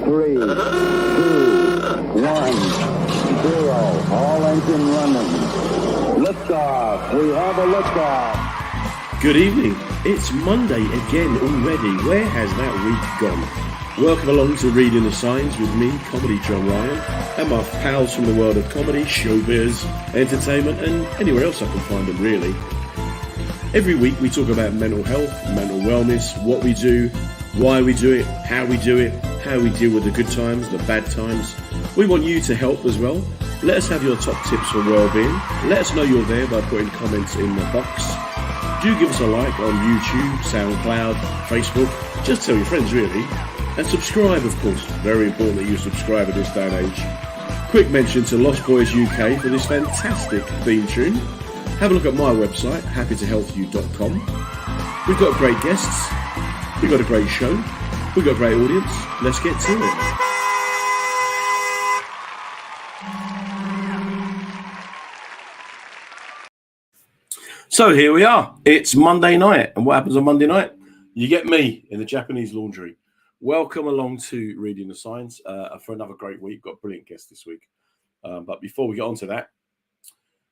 3, 2, 1, 0. All engine running. Liftoff. We have a liftoff. Good evening. It's Monday again already. Where has that week gone? Welcome along to Reading the Signs with me, Comedy John Ryan, and my pals from the world of comedy, showbiz, entertainment, and anywhere else I can find them, really. Every week we talk about mental health, mental wellness, what we do, why we do it, how we deal with the good times, the bad times. We want you to help as well. Let us have your top tips for wellbeing. Let us know you're there by putting comments in the box. Do give us a like on YouTube, SoundCloud, Facebook. Just tell your friends, really. And subscribe, of course. Very important that you subscribe at this day and age. Quick mention to Lost Boys UK for this fantastic theme tune. Have a look at my website, happytohelpyou.com. We've got great guests. We've got a great show. We've got a great audience. Let's get to it. So here we are. It's Monday night. And what happens on Monday night? You get me in the Japanese laundry. Welcome along to Reading the Signs for another great week. Got a brilliant guest this week. But before we get on to that,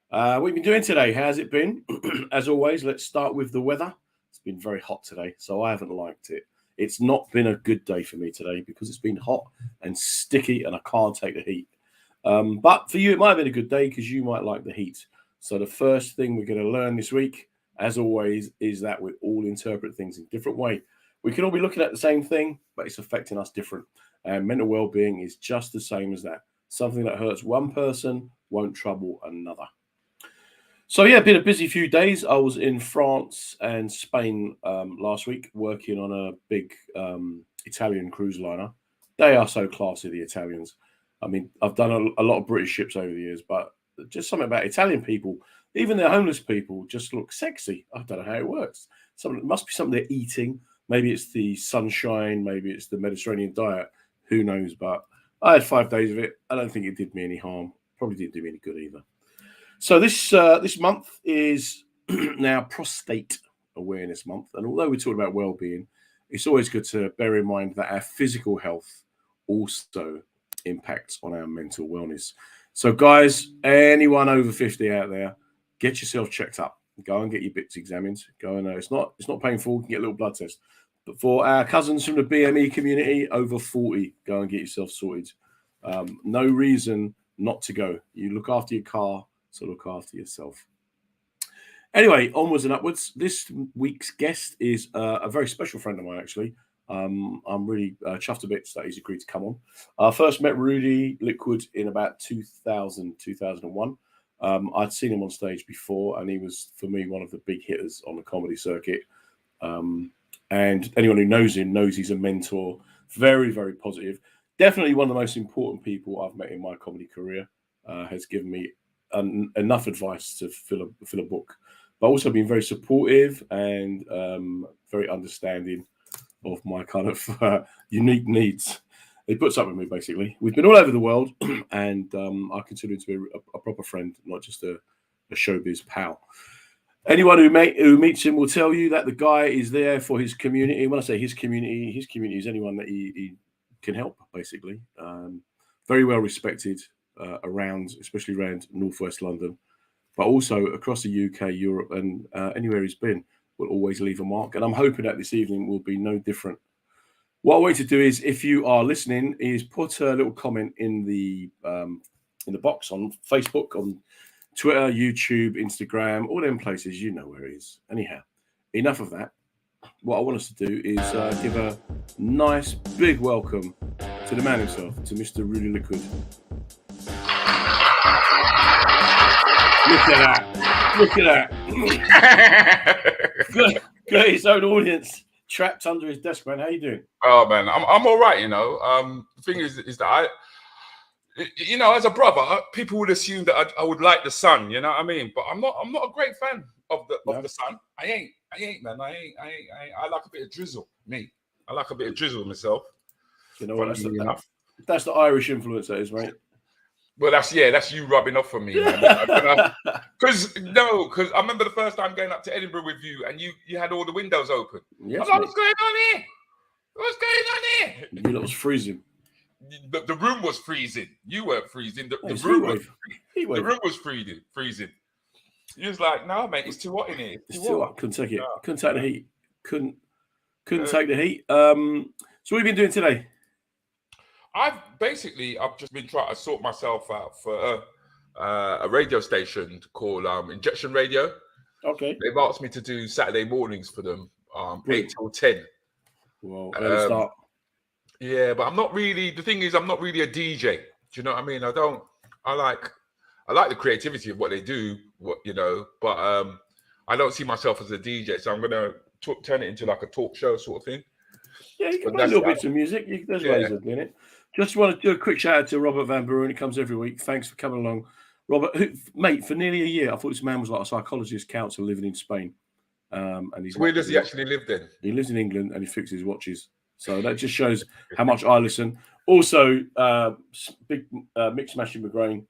what have you been doing today? How's it been? As always, let's start with the weather. It's been very hot today, so I haven't liked it. It's not been a good day for me today because it's been hot and sticky and I can't take the heat. But for you, it might have been a good day because you might like the heat. So the first thing we're going to learn this week, as always, is that we all interpret things in a different way. We can all be looking at the same thing, but it's affecting us different. And mental well-being is just the same as that. Something that hurts one person won't trouble another. So yeah, been a busy few days. I was in France and Spain last week working on a big Italian cruise liner. They are so classy, the Italians. I mean, I've done a lot of British ships over the years, but just something about Italian people, even the homeless people, just look sexy. I don't know how it works. It must be something they're eating. Maybe it's the sunshine. Maybe it's the Mediterranean diet. Who knows? But I had 5 days of it. I don't think it did me any harm. Probably didn't do me any good either. So this month is now Prostate Awareness Month. And although we're talking about well-being, it's always good to bear in mind that our physical health also impacts on our mental wellness. So guys, anyone over 50 out there, get yourself checked up. Go and get your bits examined. Go and it's not painful. You can get a little blood test. But for our cousins from the BME community over 40, go and get yourself sorted. No reason not to go. You look after your car, so look after yourself. Anyway, onwards and upwards. This week's guest is a very special friend of mine, actually. I'm really chuffed to bits that he's agreed to come on. I first met Rudi Lickwood in about 2001. I'd seen him on stage before, and he was, for me, one of the big hitters on the comedy circuit. And anyone who knows him knows he's a mentor. Very, very positive. Definitely one of the most important people I've met in my comedy career. Has given me enough advice to fill a book, but also been very supportive and very understanding of my kind of unique needs. He puts up with me, basically. We've been all over the world, and I consider him to be a proper friend, not just a showbiz pal. Anyone who meets him will tell you that the guy is there for his community. When I say his community is anyone that he can help, basically. Very well respected especially around northwest London, but also across the UK, Europe, and anywhere he's been will always leave a mark. And I'm hoping that this evening will be no different. What I want you to do is, if you are listening, is put a little comment in the box on Facebook, on Twitter, YouTube, Instagram, all them places. You know where he is. Anyhow, enough of that. What I want us to do is give a nice big welcome to the man himself, to Mr. Rudi Lickwood. Look at that. Got his own audience trapped under his desk, man. How you doing? Oh, man, I'm all right, you know. The thing is that as a brother, people would assume that I would like the sun, you know what I mean? But I'm not a great fan of the sun. I ain't, man. I ain't. I like a bit of drizzle, me. I like a bit of drizzle myself. You know what? That's the Irish influence, that is, right? Well, that's you rubbing off on me, man. Because I remember the first time going up to Edinburgh with you, and you had all the windows open. Yes, I was like, what's going on here? What's going on here? You know, it was freezing. the room was freezing. You weren't freezing. The It's room heat was wave. Heat the wave. room was freezing. You was like, no, mate, it's too hot in here. It's too hot. Couldn't take it. No. Couldn't take the heat. Couldn't take the heat. So what have you been doing today? I've just been trying to sort myself out for a radio station called Injection Radio. Okay. They've asked me to do Saturday mornings for them, 8 Brilliant. till 10. Well, early start. Yeah, but I'm not really. The thing is, I'm not really a DJ. Do you know what I mean? I like the creativity of what they do. But I don't see myself as a DJ. So I'm gonna turn it into like a talk show sort of thing. Yeah, you can play little bits of music. There's ways of doing it. Just want to do a quick shout out to Robert Van Buren. He comes every week. Thanks for coming along, Robert. Mate, for nearly a year, I thought this man was like a psychologist counselor living in Spain. And he's where does he actually live then? He lives in England and he fixes watches. So that just shows how much I listen. Also, big Mick Smashing McGrain,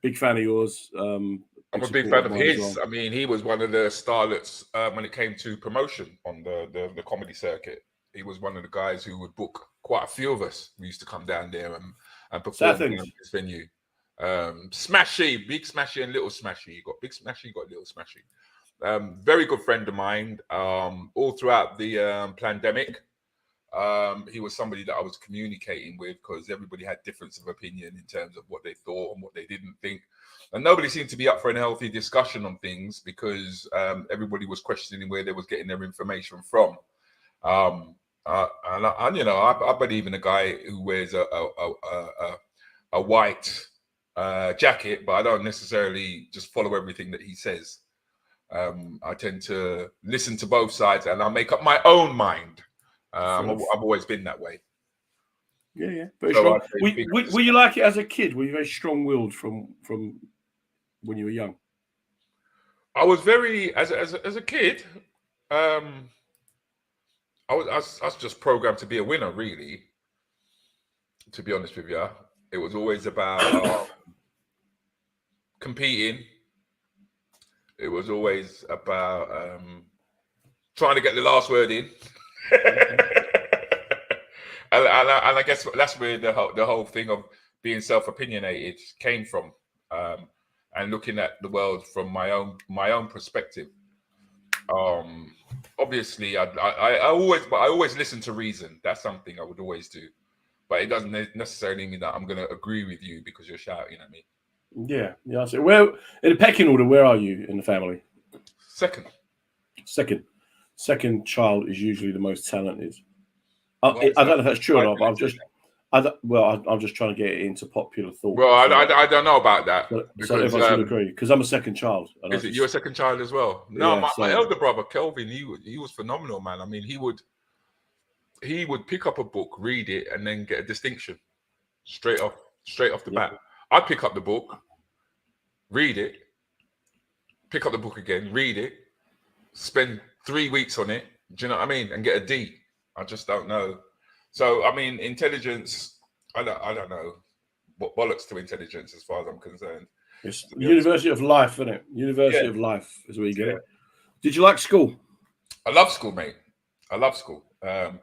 big fan of yours. I'm a big fan of his. Well. I mean, he was one of the starlets when it came to promotion on the comedy circuit. He was one of the guys who would book quite a few of us. We used to come down there and perform in this venue. Smashy, big Smashy and little Smashy. You got big Smashy, you got little Smashy. Very good friend of mine. All throughout the pandemic, he was somebody that I was communicating with because everybody had difference of opinion in terms of what they thought and what they didn't think. And nobody seemed to be up for a healthy discussion on things because everybody was questioning where they was getting their information from. I believe in a guy who wears a white jacket, but I don't necessarily just follow everything that he says. I tend to listen to both sides and I'll make up my own mind. I've always been that way. Yeah. Very strong. Were you like it as a kid? Were you very strong-willed from when you were young? I was very, as a kid, I was just programmed to be a winner, really. To be honest with you, it was always about competing. It was always about trying to get the last word in. and I guess that's where the whole thing of being self-opinionated came from, and looking at the world from my own perspective. Obviously, I always listen to reason. That's something I would always do, but it doesn't necessarily mean that I'm going to agree with you because you're shouting at me. Yeah. So where in the pecking order, where are you in the family? Second child is usually the most talented. I don't know if that's true or not, but I'm just trying to get it into popular thought. Well, I don't know about that. So everyone should agree because I'm a second child. Is it you're a second child as well? No, yeah, my elder brother Kelvin, he was phenomenal, man. I mean, he would pick up a book, read it, and then get a distinction straight off the bat. I'd pick up the book, read it, pick up the book again, read it, spend 3 weeks on it. Do you know what I mean? And get a D. I just don't know. So I mean, intelligence. I don't know what bollocks to intelligence as far as I'm concerned. It's University of Life, isn't it? University of Life is where you get it. Did you like school? I love school, mate. I love school. It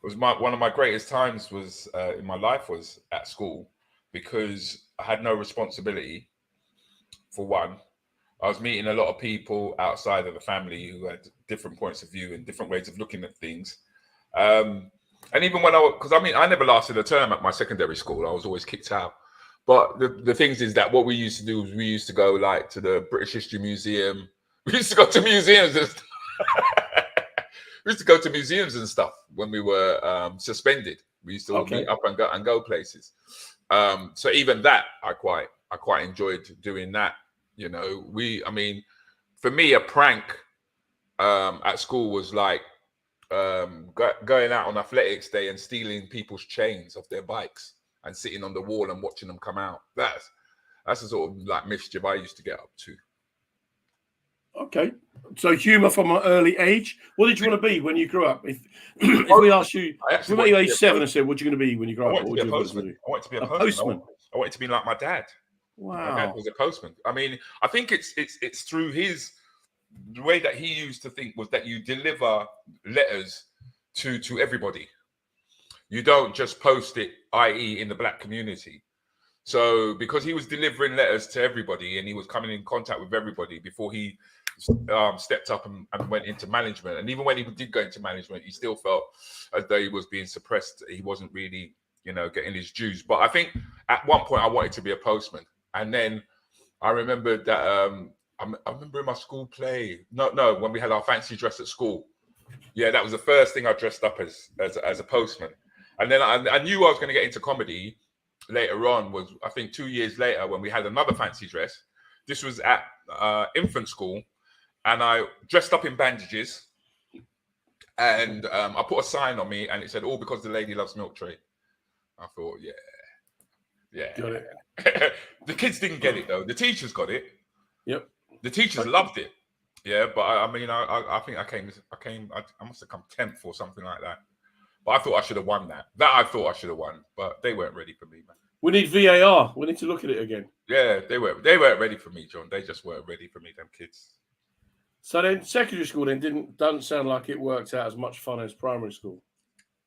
was one of my greatest times was in my life was at school because I had no responsibility. For one, I was meeting a lot of people outside of the family who had different points of view and different ways of looking at things. And even when I never lasted a term at my secondary school. I was always kicked out. But the things is that what we used to do is we used to go like to the British History Museum. We used to go to museums and stuff. We used to go to museums and stuff when we were suspended. We used to meet up and go places. So even that I quite enjoyed doing that. You know, for me, a prank at school was like going out on athletics day and stealing people's chains off their bikes and sitting on the wall and watching them come out. That's the sort of like mischief I used to get up to. Okay, so humour from an early age. What did you want to be when you grew up? If we asked you, when you were age 7 and said, "What are you going to be when you grow up?" I wanted to be a postman. I wanted to be like my dad. Wow, my dad was a postman. I mean, I think it's through the way that he used to think was that you deliver letters to everybody. You don't just post it, i.e. in the black community. So because he was delivering letters to everybody and he was coming in contact with everybody before he stepped up and went into management. And even when he did go into management, he still felt as though he was being suppressed. He wasn't really, getting his dues. But I think at one point I wanted to be a postman. And then I remember that I remember in my school play, no, when we had our fancy dress at school. Yeah, that was the first thing I dressed up as a postman. And then I knew I was going to get into comedy later on. Was I think 2 years later when we had another fancy dress. This was at infant school, and I dressed up in bandages, and I put a sign on me, and it said, "All because the lady loves milk tray." I thought, yeah. Got it. The kids didn't get it though. The teachers got it. Yep. The teachers loved it. Yeah, but I mean, I think I must have come 10th or something like that. But I thought I should have won that. I thought I should have won, but they weren't ready for me, man. We need VAR. We need to look at it again. Yeah, they weren't ready for me, John. They just weren't ready for me, them kids. So then secondary school then doesn't sound like it worked out as much fun as primary school.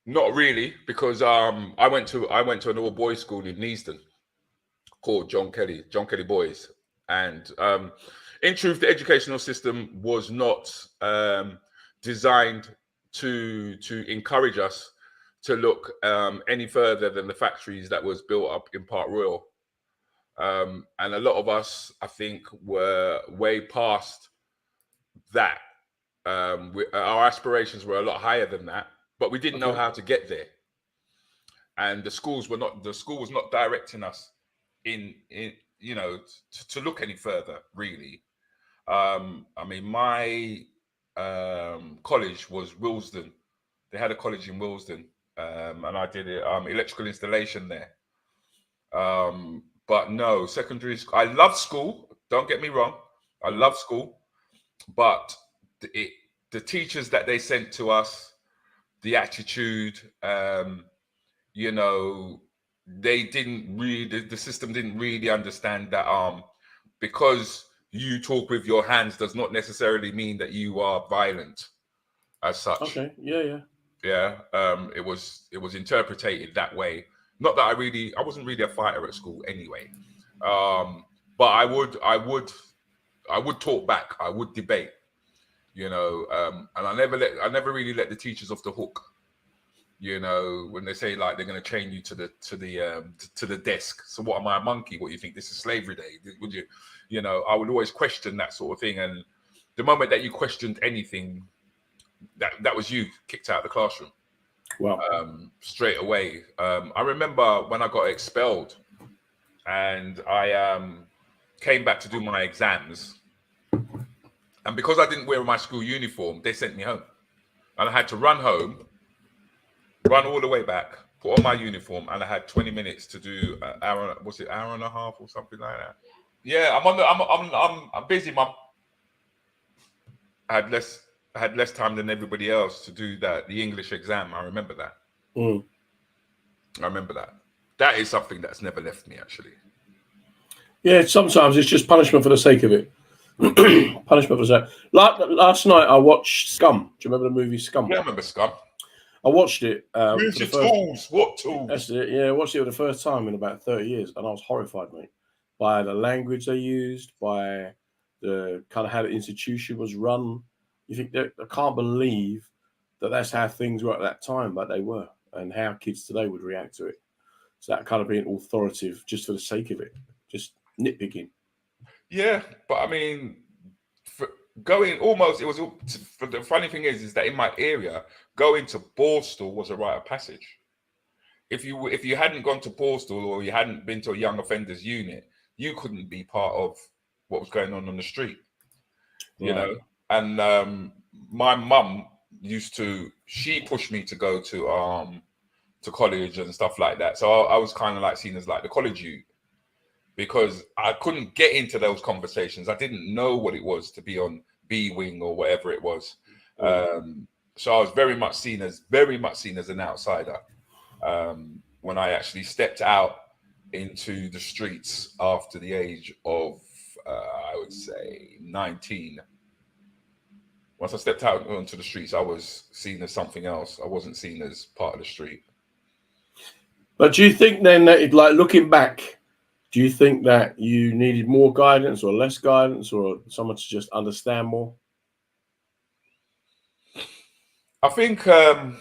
Not really, because I went to an all boys school in Neasden called John Kelly Boys. And in truth, the educational system was not designed to encourage us to look any further than the factories that was built up in Park Royal. And a lot of us, I think, were way past that. Our aspirations were a lot higher than that, but we didn't know how to get there. And the school was not directing us in to look any further, really. I mean, my college was Willesden. They had a college in Willesden, and I did electrical installation there. But no, secondary school. I love school. Don't get me wrong. I love school, but the teachers that they sent to us, the attitude, they didn't really. The system didn't really understand that because you talk with your hands does not necessarily mean that you are violent as such. Okay. Yeah. It was interpreted that way. Not that I wasn't really a fighter at school anyway. But I would talk back. I would debate, and I never really let the teachers off the hook. When they say like they're going to chain you to the desk. So what am I, a monkey? What, you think this is slavery day? Would you? I would always question that sort of thing. And the moment that you questioned anything, that was you kicked out of the classroom. Wow. Straight away. I remember when I got expelled, and I came back to do my exams, and because I didn't wear my school uniform, they sent me home, and I had to run home. Run all the way back, put on my uniform, and I had 20 minutes to do an hour. Was it hour and a half or something like that? Yeah, I'm busy, Mum. I had less time than everybody else to do the English exam. I remember that. I remember that. That is something that's never left me, actually. Yeah, sometimes it's just punishment for the sake of it. Punishment for the sake. Like last night, I watched Scum. Do you remember the movie Scum? Yeah, I remember Scum. I watched it. Use your tools. What tools? That's it. Yeah, I watched it for the first time in about 30 years, and I was horrified, mate, by the language they used, by the kind of how the institution was run. You think that I can't believe that's how things were at that time, but they were, and how kids today would react to it. So that kind of being authoritative just for the sake of it, just nitpicking. Yeah, but I mean, the funny thing is that in my area, going to Borstal was a rite of passage. If you hadn't gone to Borstal or you hadn't been to a young offenders unit, you couldn't be part of what was going on the street. Right. And my mum she pushed me to go to college and stuff like that. So I was kind of like seen as like the college youth, because I couldn't get into those conversations. I didn't know what it was to be on B wing or whatever it was. So I was very much seen as an outsider when I actually stepped out into the streets after the age of, I would say, 19. Once I stepped out onto the streets, I was seen as something else. I wasn't seen as part of the street. But do you think then that, like looking back, do you think that you needed more guidance or less guidance or someone to just understand more? I think I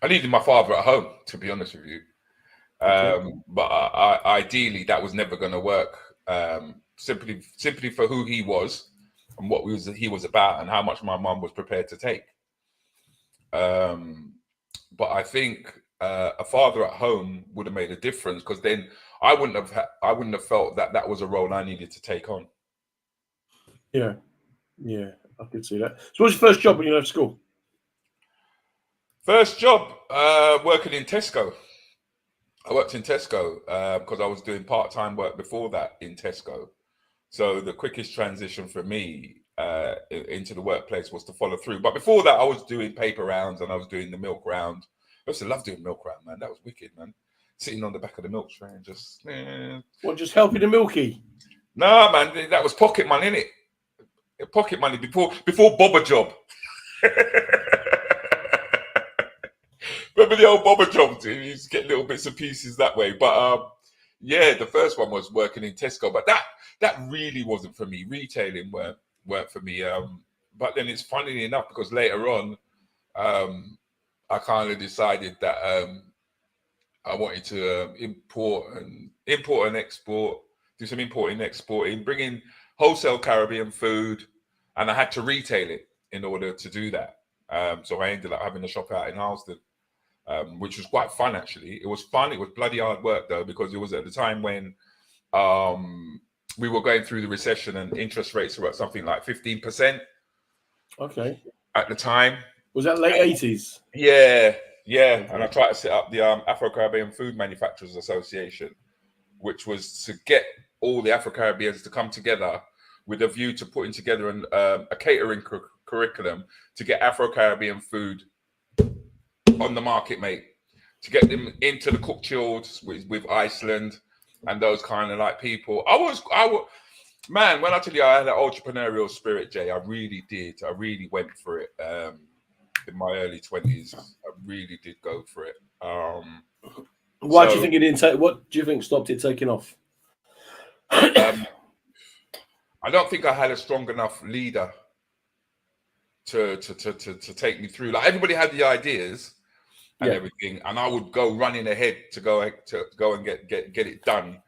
needed my father at home, to be honest with you. Okay. But ideally, that was never going to work. Simply for who he was and what he was about, and how much my mum was prepared to take. But I think a father at home would have made a difference, because then I wouldn't have felt that that was a role I needed to take on. Yeah. Yeah, I can see that. So, what was your first job when you left school? First job, working in Tesco. I worked in Tesco because I was doing part-time work before that in Tesco. So the quickest transition for me into the workplace was to follow through. But before that, I was doing paper rounds and I was doing the milk round. I used to love doing milk round, man. That was wicked, man. Sitting on the back of the milk tray and just... What, just helping the milky? Nah, man, that was pocket money, innit? Pocket money before Bobber job. Remember the old Bobber job? You used to get little bits and pieces that way. But yeah, the first one was working in Tesco. But that really wasn't for me. Retailing weren't for me. But then it's funny enough, because later on, I kind of decided that I wanted to import and export, do some importing, exporting, bring in wholesale Caribbean food, and I had to retail it in order to do that. So I ended up having a shop out in Harlesden, which was quite fun, actually. It was fun. It was bloody hard work, though, because it was at the time when we were going through the recession and interest rates were at something like 15%. Okay. At the time. Was that late 80s? Yeah. Okay. And I tried to set up the Afro-Caribbean Food Manufacturers Association, which was to get all the Afro-Caribbeans to come together with a view to putting together a catering curriculum to get Afro-Caribbean food on the market, mate, to get them into the cook chills with Iceland and those kind of like people. I was man, when I tell you I had an entrepreneurial spirit, Jay, I really did. I really went for it. In my early 20s, I really did go for it. Why do you think it didn't take? What do you think stopped it taking off? I don't think I had a strong enough leader to take me through. Like, everybody had the ideas and everything, and I would go running ahead to go and get it done.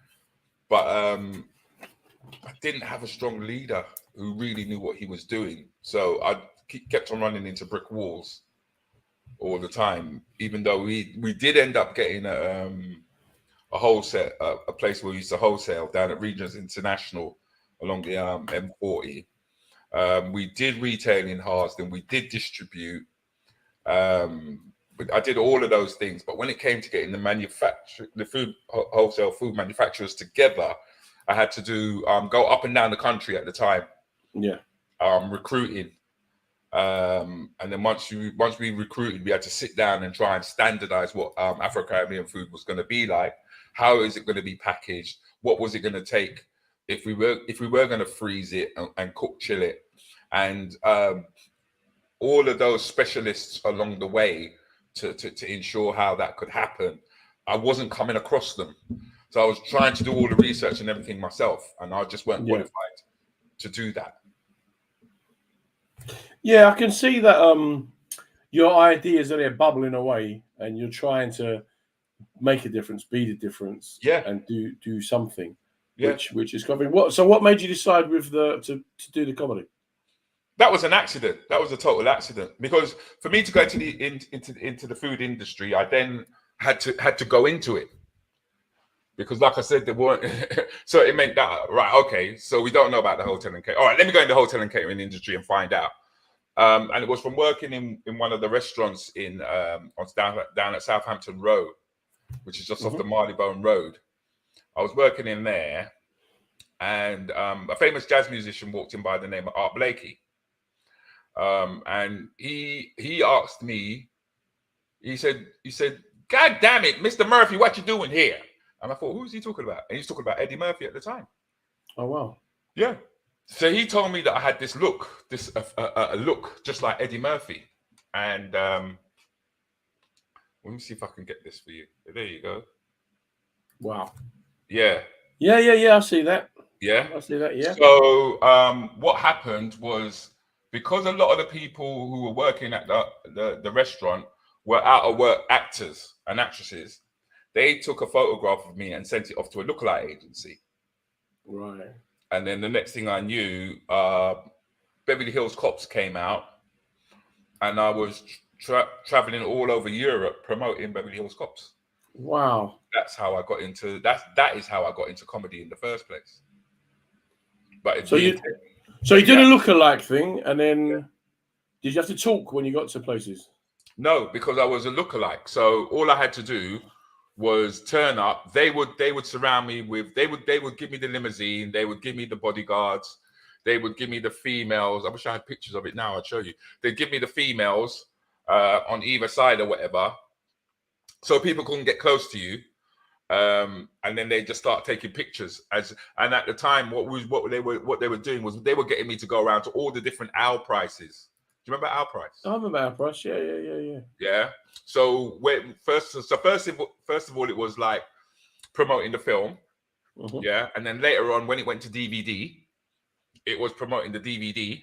But I didn't have a strong leader who really knew what he was doing. So I kept on running into brick walls all the time, even though we did end up getting a wholesale, a place where we used to wholesale down at Regions International along the M40. We did retail in Harlesden. We did distribute. I did all of those things. But when it came to getting the wholesale food manufacturers together, I had to go up and down the country at the time. Yeah. Recruiting. And then once we recruited, we had to sit down and try and standardize what Afro-Caribbean food was going to be like. How is it going to be packaged? What was it going to take if we were going to freeze it and cook chill it? And all of those specialists along the way to ensure how that could happen, I wasn't coming across them. So I was trying to do all the research and everything myself, and I just weren't qualified to do that. Yeah, I can see that your ideas are there bubbling away, and you're trying to make a difference, be the difference, and do something, which is covering. What made you decide to do the comedy? That was an accident. That was a total accident, because for me to go into the food industry, I then had to go into it. Because, like I said, there weren't. So it meant that, right? Okay, so we don't know about the hotel and catering. All right, let me go into the hotel and catering industry and find out. And it was from working in one of the restaurants down at Southampton Road, which is just off the Marylebone Road. I was working in there, and a famous jazz musician walked in by the name of Art Blakey. And he asked me. He said, "God damn it, Mr. Murphy, what you doing here?" And I thought, who's he talking about? And he's talking about Eddie Murphy at the time. Oh, wow. Yeah. So he told me that I had this look, a look just like Eddie Murphy. And Let me see if I can get this for you. There you go. Wow. Yeah. Yeah. I see that. Yeah. I see that. Yeah. So what happened was, because a lot of the people who were working at the restaurant were out of work actors and actresses, they took a photograph of me and sent it off to a lookalike agency. Right. And then the next thing I knew, Beverly Hills Cops came out, and I was traveling all over Europe promoting Beverly Hills Cops. Wow. That's how I got into that is how I got into comedy in the first place. But So you did a lookalike thing, and then did you have to talk when you got to places? No, because I was a lookalike. So all I had to do was turn up. They would surround me with. They would give me the limousine. They would give me the bodyguards. They would give me the females. I wish I had pictures of it now. I'd show you. They'd give me the females on either side or whatever, so people couldn't get close to you. And then they just start taking pictures. And at the time, what they were doing was they were getting me to go around to all the different owl prices. Do you remember Owl Price? I remember Owl Price. Yeah. Yeah. So first of all, it was like promoting the film. Mm-hmm. Yeah. And then later on, when it went to DVD, it was promoting the DVD.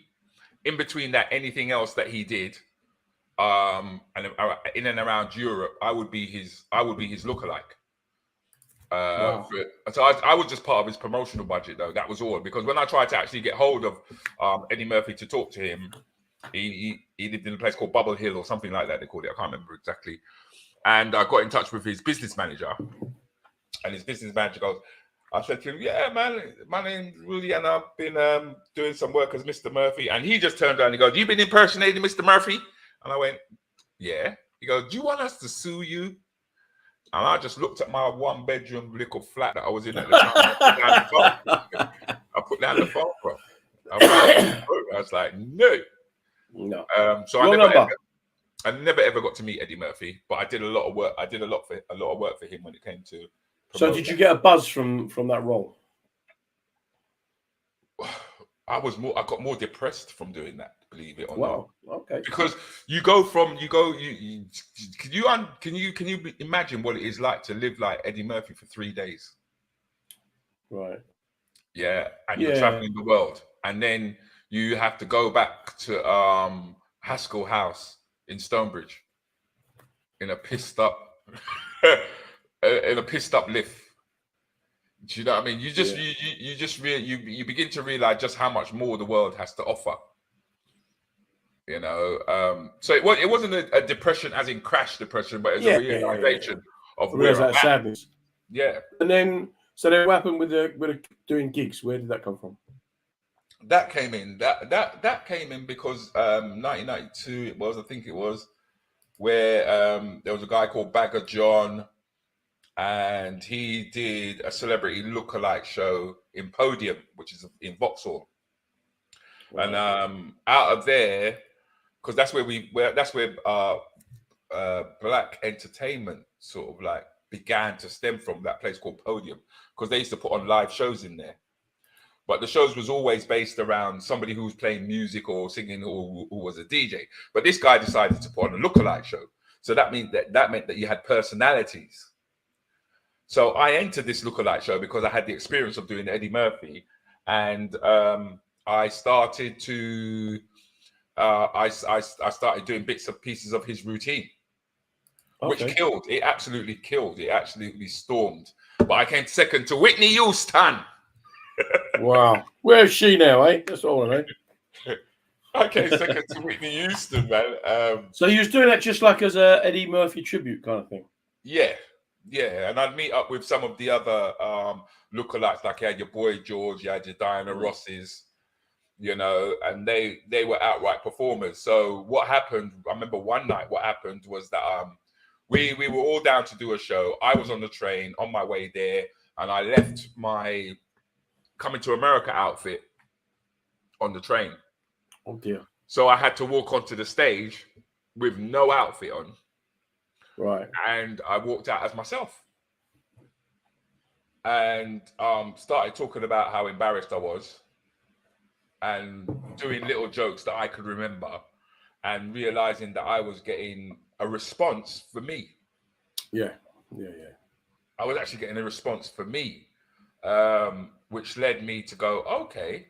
In between that, anything else that he did, and in and around Europe, I would be his lookalike. Wow. So I was just part of his promotional budget, though. That was all. Because when I tried to actually get hold of Eddie Murphy to talk to him, he lived in a place called Bubble Hill or something like that, they called it. I can't remember exactly. And I got in touch with his business manager. And his business manager goes, I said to him, yeah, man, my name's Rudi, and I've been doing some work as Mr. Murphy. And he just turned around and he goes, you've been impersonating Mr. Murphy? And I went, yeah. He goes, do you want us to sue you? And I just looked at my one-bedroom little flat that I was in at the time. I put down the phone, bro. I was like, no. So I never ever got to meet Eddie Murphy, but I did a lot of work. I did a lot of work for him when it came to. So did you get a buzz from that role? I got more depressed from doing that. Believe it or not. Okay. Because can you imagine what it is like to live like Eddie Murphy for 3 days? Right. Yeah, and you're traveling the world, and then you have to go back to Haskell House in Stonebridge in a pissed up lift. Do you know what I mean? You begin to realize just how much more the world has to offer. You know, so it wasn't a depression as in crash depression, but it's a realization of sadness. Yeah. And then what happened with doing gigs? Where did that come from? That came in. That came in because 1992 I think it was, where there was a guy called Bagger John, and he did a celebrity lookalike show in Podium, which is in Vauxhall. Wow. And out of there, because that's where black entertainment sort of like began to stem from, that place called Podium, because they used to put on live shows in there. But the shows was always based around somebody who was playing music or singing or who was a DJ. But this guy decided to put on a lookalike show. So that meant that you had personalities. So I entered this lookalike show because I had the experience of doing Eddie Murphy. And I started to I started doing bits and pieces of his routine, which killed. It absolutely killed. It absolutely stormed. But I came second to Whitney Houston. Wow. Where is she now, eh? That's all I know. I came second to Whitney Houston, man. So you was doing that just like as a Eddie Murphy tribute kind of thing? Yeah. And I'd meet up with some of the other lookalikes, like you had your Boy George, you had your Diana Rosses, you know, and they were outright performers. So what happened, I remember one night what happened was that we were all down to do a show. I was on the train on my way there, and I left my Coming to America outfit on the train. Oh dear. So I had to walk onto the stage with no outfit on. Right. And I walked out as myself. And started talking about how embarrassed I was, and doing little jokes that I could remember, and realizing that I was getting a response for me. Yeah. I was actually getting a response for me, which led me to go, okay.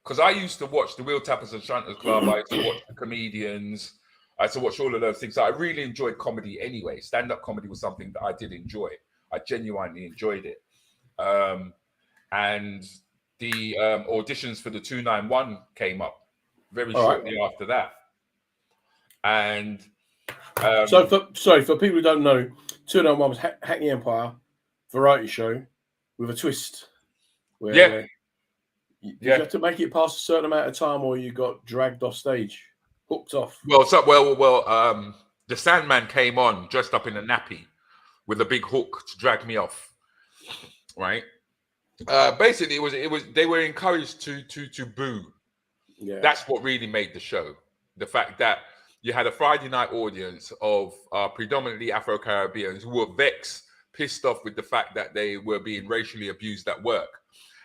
Because I used to watch the Wheel Tappers and Shunters Club. I used to watch the comedians. I used to watch all of those things. So I really enjoyed comedy anyway. Stand-up comedy was something that I did enjoy. I genuinely enjoyed it. And the auditions for the 291 came up very shortly after that. And so for people who don't know, 291 was Hackney Empire variety show with a twist. Where did you have to make it past a certain amount of time, or you got dragged off stage, hooked off? Well, the Sandman came on dressed up in a nappy with a big hook to drag me off. Right. Basically, it was they were encouraged to boo. Yeah. That's what really made the show. The fact that you had a Friday night audience of predominantly Afro-Caribbeans who were vexed, pissed off with the fact that they were being racially abused at work.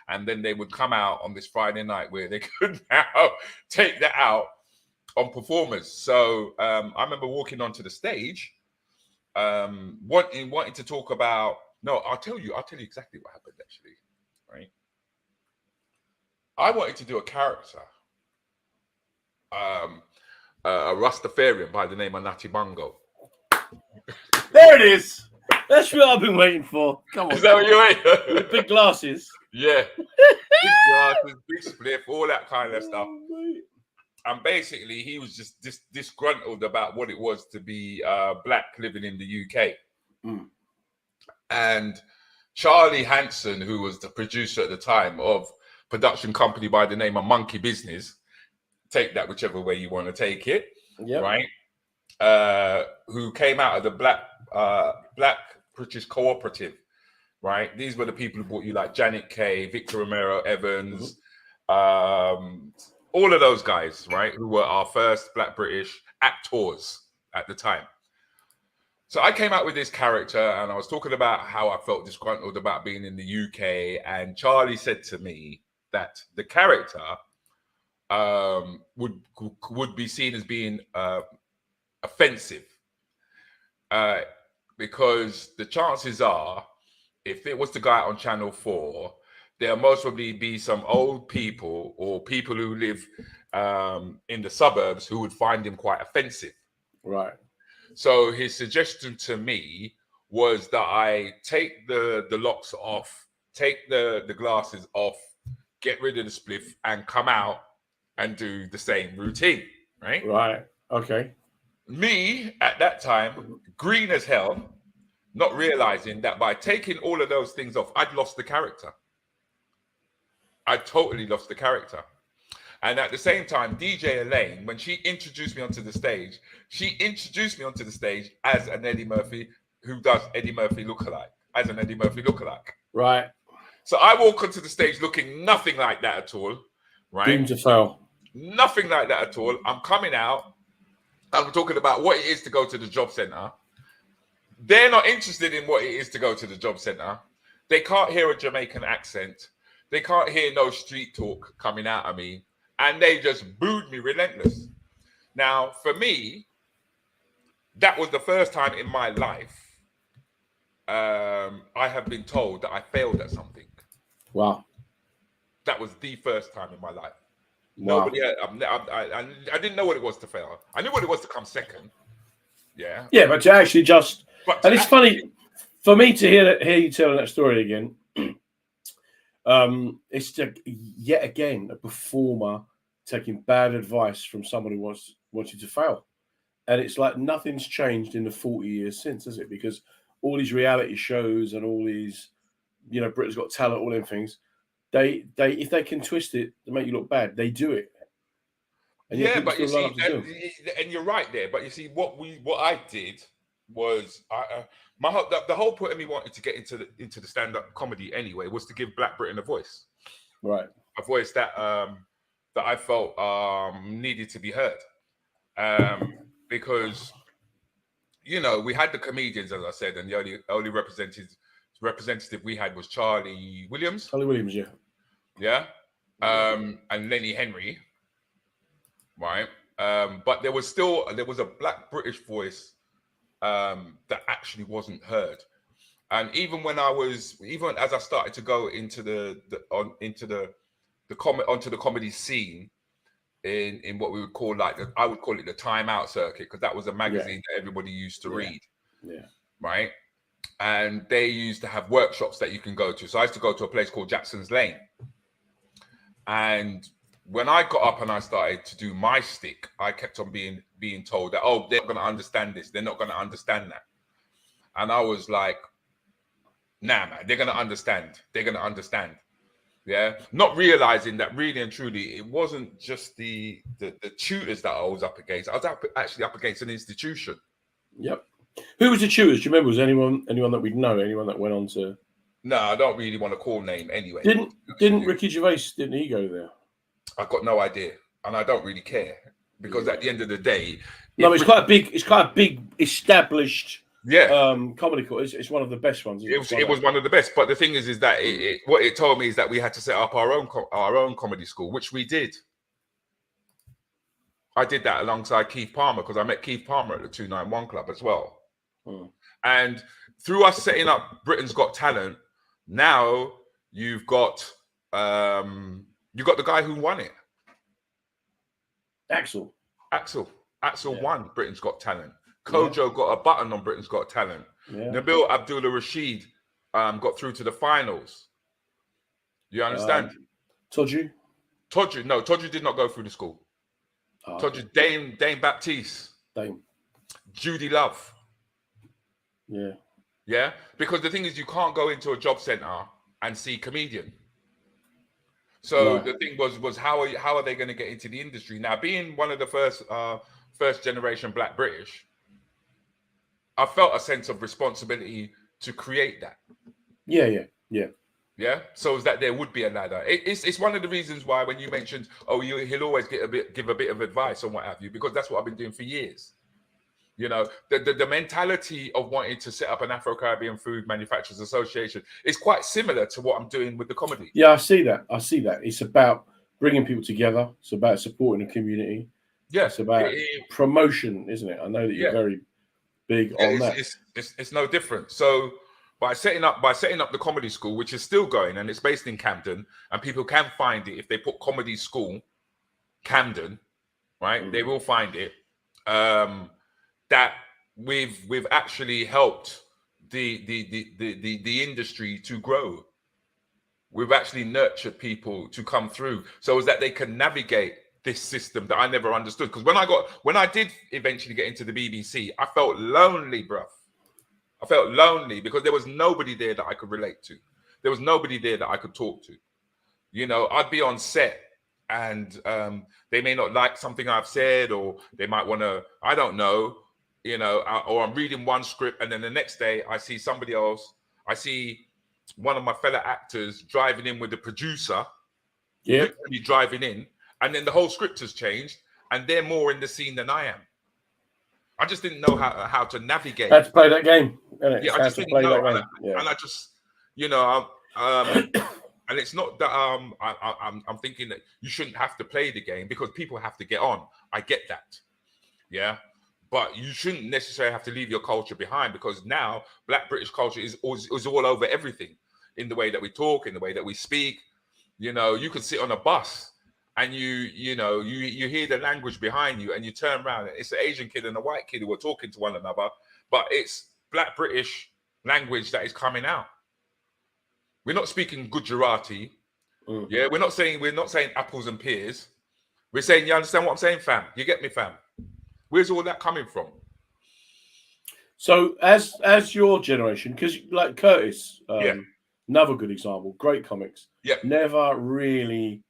And then they would come out on this Friday night where they could now take that out on performers. So I remember walking onto the stage, wanting to talk about. No, I'll tell you exactly what happened actually. Right, I wanted to do a character, a Rastafarian by the name of Natty Bungo. There it is. That's what I've been waiting for. Come on. Is that what you wait? With big glasses. Yeah. Big glasses, big spliff, all that kind of stuff. And basically, he was just disgruntled about what it was to be black living in the UK. Mm. And Charlie Hanson, who was the producer at the time of production company by the name of Monkey Business, take that whichever way you want to take it, right? Who came out of the Black British Cooperative, right? These were the people who brought you like Janet Kay, Victor Romero Evans, all of those guys, right? Who were our first Black British actors at the time. So I came out with this character and I was talking about how I felt disgruntled about being in the UK. And Charlie said to me that the character would be seen as being offensive. Because the chances are, if it was to go out on Channel 4, there'll most probably be some old people or people who live in the suburbs who would find him quite offensive. Right. So his suggestion to me was that I take the locks off, take the glasses off, get rid of the spliff, and come out and do the same routine. Right? Right. Okay. Me, at that time, green as hell, not realizing that by taking all of those things off, I'd lost the character. I totally lost the character. And at the same time, DJ Elaine, when she introduced me onto the stage, she introduced me onto the stage as an Eddie Murphy who does Eddie Murphy lookalike, as an Eddie Murphy lookalike. Right. So I walk onto the stage looking nothing like that at all. Right. Doomed to fail. Nothing like that at all. I'm coming out. I'm talking about what it is to go to the job center. They're not interested in what it is to go to the job center. They can't hear a Jamaican accent. They can't hear no street talk coming out of me. And they just booed me relentless. Now, for me, that was the first time in my life I have been told that I failed at something. Wow. That was the first time in my life. Wow. Nobody, I didn't know what it was to fail. I knew what it was to come second. Yeah. Yeah, but to actually and it's funny for me to hear you telling that story again. It's just, yet again a performer taking bad advice from someone who wants you to fail, and it's like nothing's changed in the 40 years since, has it? Because all these reality shows and all these, Britain's Got Talent, all them things, they if they can twist it to make you look bad, they do it. And yeah, but you see, and you're right there. But you see, what I did was the whole point of me wanting to get into the stand-up comedy anyway was to give Black Britain a voice, right? A voice that I felt needed to be heard, because we had the comedians, as I said, and the only representative we had was Charlie Williams. Yeah, and Lenny Henry, right? But there was a Black British voice that actually wasn't heard. And even as I started to go into onto the comedy scene in what we would call I would call it the Time Out circuit, because that was a magazine that everybody used to read. Yeah. Right. And they used to have workshops that you can go to. So I used to go to a place called Jackson's Lane. And when I got up and I started to do my stick, I kept on being told that, oh, they're not going to understand this. They're not going to understand that. And I was like, nah, man, they're going to understand. They're going to understand. Yeah. Not realizing that really and truly, it wasn't just the tutors that I was up against. I was actually up against an institution. Yep. Who was the tutors? Do you remember? Was anyone that we'd know? Anyone that went on to? No, I don't really want to call name anyway. Didn't Ricky Gervais? Didn't he go there? I've got no idea, and I don't really care, because at the end of the day, no, it's quite a big established comedy course. It's one of the best ones. It was one of the best. But the thing is that what it told me is that we had to set up our own comedy school, which we did. I did that alongside Keith Palmer, because I met Keith Palmer at the 291 Club as well. And through us setting up Britain's Got Talent, now you've got the guy who won it. Axel won Britain's Got Talent. Kojo got a button on Britain's Got Talent. Nabil Abdullah Rashid got through to the finals. You understand? Toju did not go through the school. Toju, Dame Baptiste. Judy Love. Yeah. Because the thing is, you can't go into a job centre and see comedian. So the thing was how are they going to get into the industry? Now, being one of the first generation Black British, I felt a sense of responsibility to create that. Yeah. So that there would be a ladder. It's one of the reasons why when you mentioned, he'll always give a bit of advice on what have you, because that's what I've been doing for years. You know, the mentality of wanting to set up an Afro-Caribbean Food Manufacturers Association is quite similar to what I'm doing with the comedy. Yeah, I see that. It's about bringing people together. It's about supporting the community. Yeah. It's about promotion, isn't it? I know that you're very big on that. It's no different. So by setting up the comedy school, which is still going, and it's based in Camden, and people can find it if they put comedy school Camden, right? They will find it. That we've actually helped the industry to grow. We've actually nurtured people to come through so that they can navigate this system that I never understood. Because when I did eventually get into the BBC, I felt lonely, bruv. I felt lonely because there was nobody there that I could relate to. There was nobody there that I could talk to. You know, I'd be on set and they may not like something I've said, or they might want to, I don't know, you know, or I'm reading one script and then the next day I see somebody else. I see one of my fellow actors driving in with the producer, literally driving in, and then the whole script has changed and they're more in the scene than I am. I just didn't know how to navigate. Had to play that game. Yeah, I just didn't know. And I just, you know, and it's not that I'm thinking that you shouldn't have to play the game because people have to get on. I get that. Yeah. But you shouldn't necessarily have to leave your culture behind, because now Black British culture is all over everything, in the way that we talk, in the way that we speak. You know, you could sit on a bus and you hear the language behind you and you turn around and it's an Asian kid and a white kid who are talking to one another, but it's Black British language that is coming out. We're not speaking Gujarati. Yeah, we're not saying apples and pears. We're saying, you understand what I'm saying, fam? You get me, fam? Where's all that coming from? So as your generation, because like Curtis, another good example, great comics, never really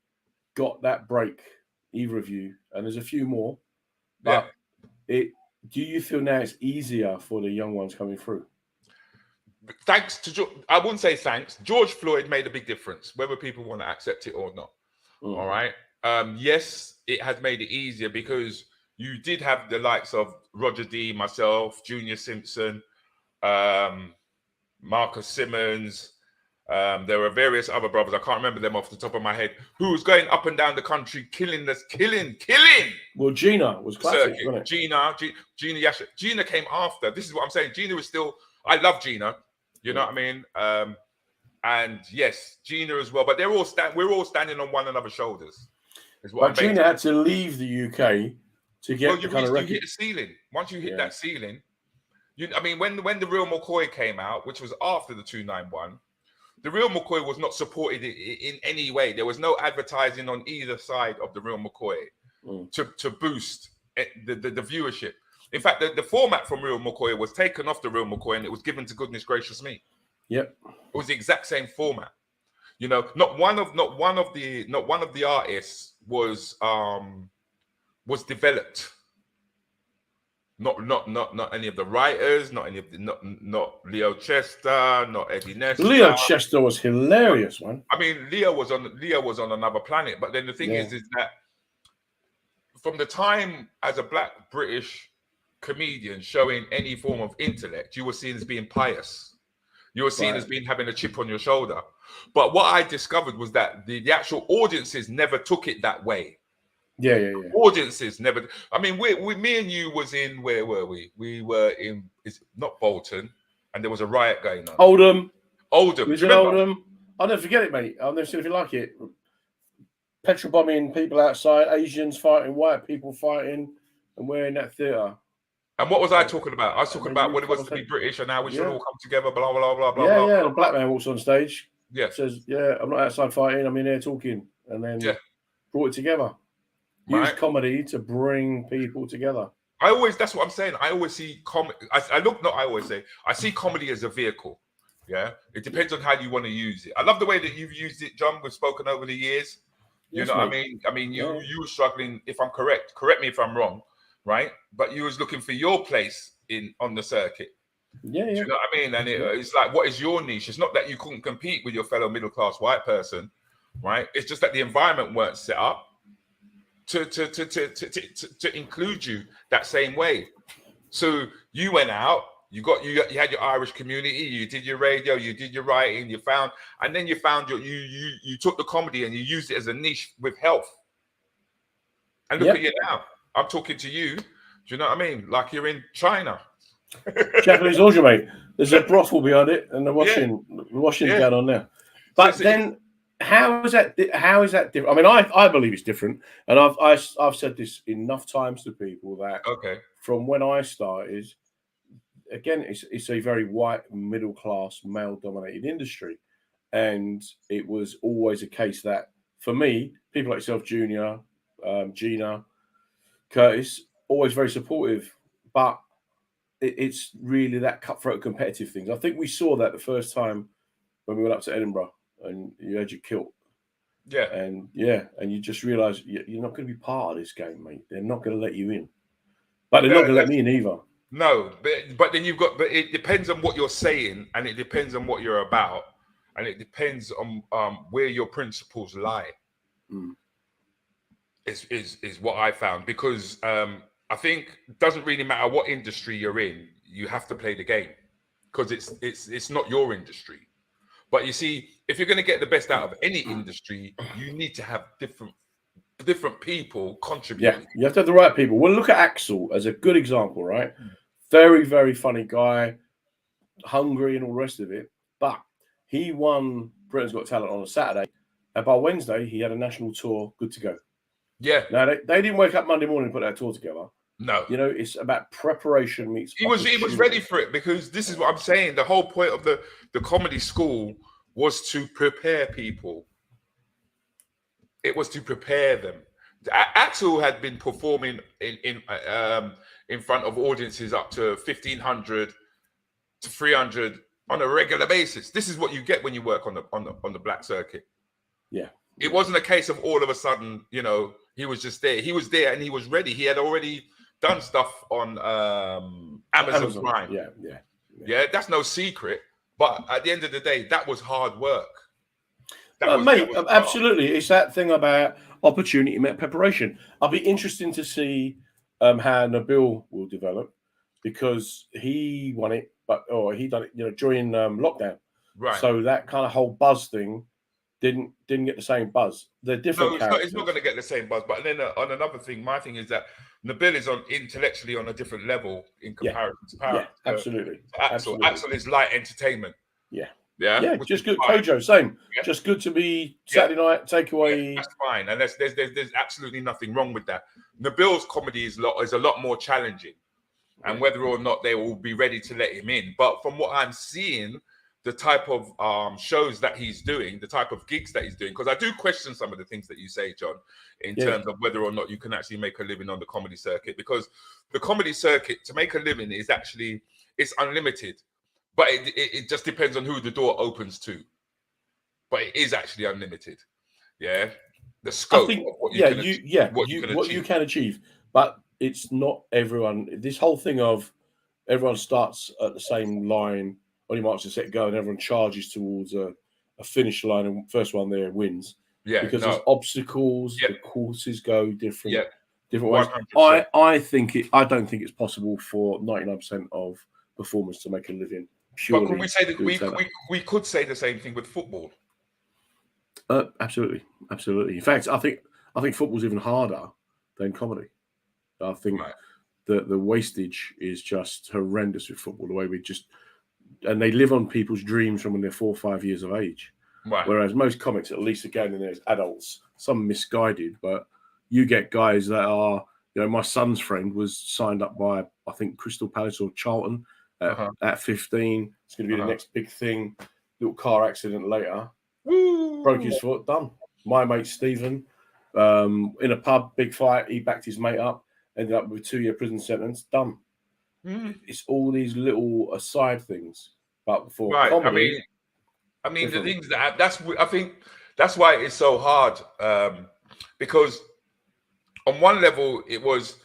got that break, either of you, and there's a few more. But do you feel now it's easier for the young ones coming through? Thanks to I wouldn't say thanks. George Floyd made a big difference, whether people want to accept it or not. All right. Yes, it has made it easier because you did have the likes of Roger D, myself, Junior Simpson, Marcus Simmons, There were various other brothers. I can't remember them off the top of my head. Who was going up and down the country, killing. Well, Gina was classic, circuit. wasn't it? Gina Yasha. Gina came after. This is what I'm saying. Gina was still. I love Gina. You know what I mean? And yes, Gina as well. But we're all standing on one another's shoulders. Is what but Gina had to leave the UK to get you hit a ceiling. Once you hit that ceiling, when the real McCoy came out, which was after the 291. The real McCoy was not supported in any way. There was no advertising on either side of the real McCoy to boost the viewership. In fact, the format from Real McCoy was taken off the Real McCoy and it was given to Goodness Gracious Me. Yep, it was the exact same format. You know, not one of the artists was developed. Not any of the writers, not not Leo Chester, not Eddie Nesta. Leo Chester was hilarious, man. I mean, Leo was on another planet. But then the thing is that from the time as a Black British comedian showing any form of intellect, you were seen as being pious. You were seen as being having a chip on your shoulder. But what I discovered was that the actual audiences never took it that way. Yeah. Audiences never. I mean, me and you was in. Where were we? We were in. It's not Bolton, and there was a riot going on. Oldham. Was in Oldham. I'll never forget it, mate. I'll never see anything like it. Petrol bombing people outside, Asians fighting, white people fighting, and we're in that theatre. And what was I talking about? I was talking about what it was to be British and how we should all come together. Blah blah blah blah. Yeah, blah. yeah. The black man walks on stage. Yeah. Says, I'm not outside fighting. I'm in here talking, and then brought it together. Use comedy to bring people together. That's what I'm saying. I always see comedy. I see comedy as a vehicle. Yeah. It depends on how you want to use it. I love the way that you've used it, John. We've spoken over the years. You know what I mean? I mean, you were struggling, if I'm correct me if I'm wrong, right? But you was looking for your place on the circuit. Yeah. Do you know what I mean? And it's like, what is your niche? It's not that you couldn't compete with your fellow middle-class white person, right? It's just that the environment weren't set up to include you that same way. So you went out, you had your Irish community, you did your radio, you did your writing, you found you took the comedy and you used it as a niche with health. And look at you now. I'm talking to you. Do you know what I mean? Like you're in China. Japanese laundry, mate. There's a brothel behind it and the washing's going on there. But then how is that different? I mean, I believe it's different, and I've said this enough times to people that from when I started, again, it's a very white, middle class, male dominated industry, and it was always a case that for me, people like yourself, Junior, Gina, Curtis, always very supportive, but it's really that cutthroat competitive things. I think we saw that the first time when we went up to Edinburgh. And you had your kilt, and you just realise you're not going to be part of this game, mate. They're not going to let you in, but they're not going to let me in either. No, but then but it depends on what you're saying, and it depends on what you're about, and it depends on where your principles lie. Is what I found, because I think it doesn't really matter what industry you're in, you have to play the game, because it's not your industry. But you see, if you're going to get the best out of any industry, you need to have different people contributing. Yeah, you have to have the right people. Well, look at Axel as a good example, right? Very, very funny guy, hungry and all the rest of it. But he won Britain's Got Talent on a Saturday, and by Wednesday, he had a national tour good to go. Yeah. Now, they didn't wake up Monday morning and put that tour together. No. You know, it's about preparation meets He was ready for it, because this is what I'm saying. The whole point of the comedy school was to prepare people. It was to prepare them. Axel had been performing in front of audiences up to 1,500 to 300 on a regular basis. This is what you get when you work on the black circuit. Yeah. It wasn't a case of all of a sudden, you know, he was just there. He was there and he was ready. He had already done stuff on Amazon Prime. Yeah, that's no secret. But at the end of the day, that was hard work. Mate, absolutely. It's that thing about opportunity met preparation. I'll be interesting to see how Nabil will develop, because he won it, he done it, during lockdown. Right. So that kind of whole buzz thing didn't get the same buzz. They're different No, characters. it's not going to get the same buzz. But then on another thing, my thing is that Nabil is intellectually on a different level in comparison to absolutely. Axel. Absolutely. Axel is light entertainment. Yeah. Yeah. Yeah, just good. Kojo, same. Yeah. Just good to be Saturday night takeaway. Yeah, that's fine, and there's absolutely nothing wrong with that. Nabil's comedy is a lot more challenging, and whether or not they will be ready to let him in. But from what I'm seeing, the type of shows that he's doing, the type of gigs that he's doing, because I do question some of the things that you say, John, in terms of whether or not you can actually make a living on the comedy circuit, because the comedy circuit, to make a living, is actually, it's unlimited, but it just depends on who the door opens to. But it is actually unlimited. Yeah, the scope of what you can achieve. But it's not everyone. This whole thing of everyone starts at the same line. On your marks to set go, and everyone charges towards a finish line, and first one there wins. Yeah, because there's obstacles, the courses go different ways. 100%. I don't think it's possible for 99% of performers to make a living purely. But can we say that we could say the same thing with football? Absolutely. In fact, I think football's even harder than comedy. I think the wastage is just horrendous with football. The way and they live on people's dreams from when they're 4 or 5 years of age. Right. Whereas most comics, at least again, and there's adults, some misguided, but you get guys that are, my son's friend was signed up by, I think, Crystal Palace or Charlton at 15. It's going to be the next big thing. Little car accident later. Woo! Broke his foot, done. My mate Stephen, in a pub, big fight, he backed his mate up, ended up with a 2-year prison sentence, done. It's all these little aside things, but for comedy, I mean the things I think that's why it's so hard, because on one level it was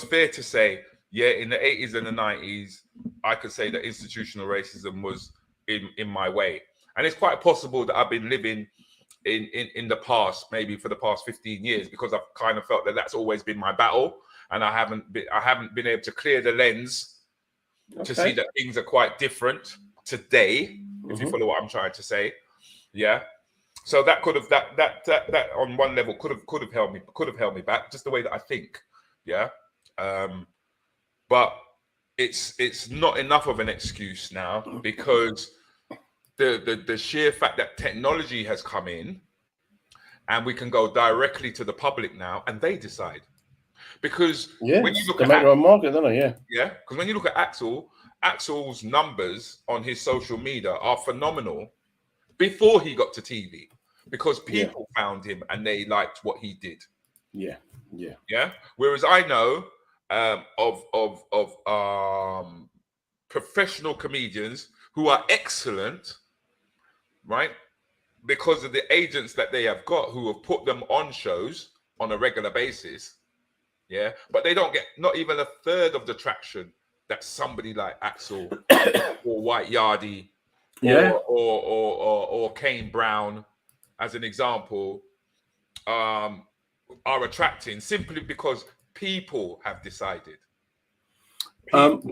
fair to say, in the 80s and the 90s, I could say that institutional racism was in my way, and it's quite possible that I've been living in the past, maybe for the past 15 years, because I've kind of felt that that's always been my battle. And I haven't been able to clear the lens to see that things are quite different today. If you follow what I'm trying to say, So that could have that on one level could have held me back, just the way that I think, But it's not enough of an excuse now, because the sheer fact that technology has come in, and we can go directly to the public now, and they decide. Because when you look at their own market, don't they? Because when you look at Axel's numbers on his social media are phenomenal before he got to TV, because people found him and they liked what he did. Whereas I know of professional comedians who are excellent, right? Because of the agents that they have got, who have put them on shows on a regular basis. But they don't get not even a third of the traction that somebody like Axel or White Yardie or Kane Brown, as an example, are attracting, simply because people have decided. Not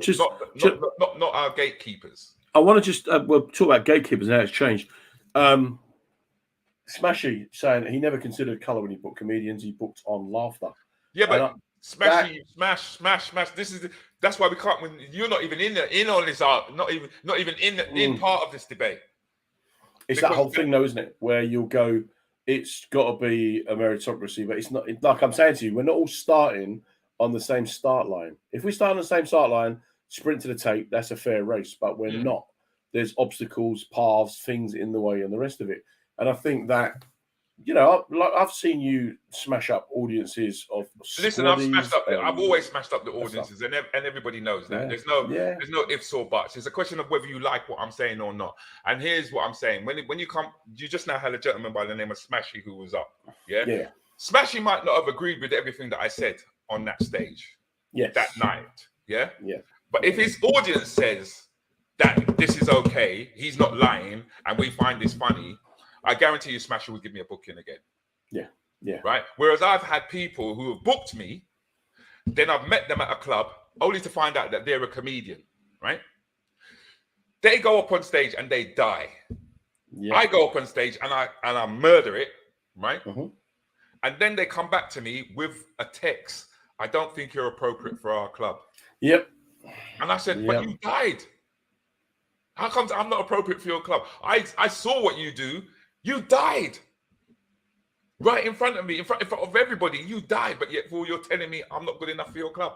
our gatekeepers. I want to just we'll talk about gatekeepers and how it's changed. Smashy saying he never considered colour when he booked comedians; he booked on laughter. Yeah, but smash. That's why we can't. When you're not even in on this art, not even in part of this debate. It's that whole thing, though, isn't it? Where you'll go, it's got to be a meritocracy, but it's not. Like I'm saying to you, we're not all starting on the same start line. If we start on the same start line, sprint to the tape, that's a fair race. But we're not. There's obstacles, paths, things in the way, and the rest of it. And I think that, I've seen you smash up audiences of. Listen, I've smashed up. I've always smashed up the audiences, and everybody knows that. There's no ifs or buts. It's a question of whether you like what I'm saying or not. And here's what I'm saying: when you come, you just now had a gentleman by the name of Smashy who was up. Smashy might not have agreed with everything that I said on that stage. That night. But if his audience says that this is okay, he's not lying, and we find this funny, I guarantee you Smasher would give me a booking again. Right? Whereas I've had people who have booked me, then I've met them at a club, only to find out that they're a comedian, right? They go up on stage and they die. Yeah. I go up on stage and I murder it, right? Mhm. And then they come back to me with a text. I don't think you're appropriate for our club. Yep. And I said, Yep. but you died. How comes I'm not appropriate for your club? I saw what you do. You died. Right in front of me, in front of everybody. You died, but yet you're telling me I'm not good enough for your club.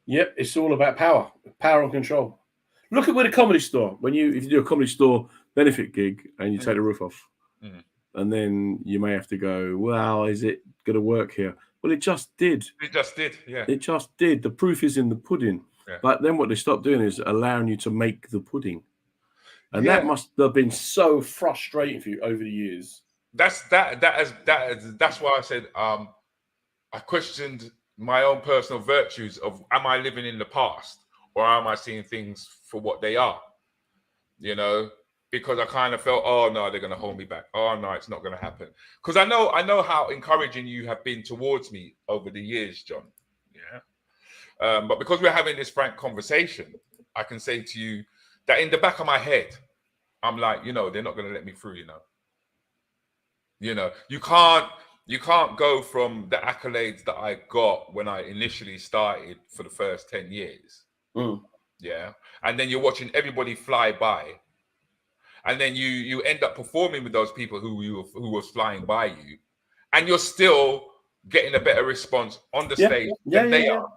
Yep. It's all about power and control. Look at with a comedy store. If you do a comedy store benefit gig and you take the roof off, and then you may have to go, well, is it going to work here? Well, it just did. It just did, yeah. It just did. The proof is in the pudding. Yeah. But then what they stopped doing is allowing you to make the pudding. And that must have been so frustrating for you over the years. That's why I said I questioned my own personal virtues of, am I living in the past or am I seeing things for what they are? You know, because I kind of felt, oh no, they're going to hold me back. Oh no, it's not going to happen. Because I know how encouraging you have been towards me over the years, John. Yeah. But because we're having this frank conversation, I can say to you that in the back of my head, I'm like, they're not going to let me through, you can't go from the accolades that I got when I initially started for the first 10 years. Yeah. And then you're watching everybody fly by. And then you end up performing with those people who was flying by you. And you're still getting a better response on the stage than they are.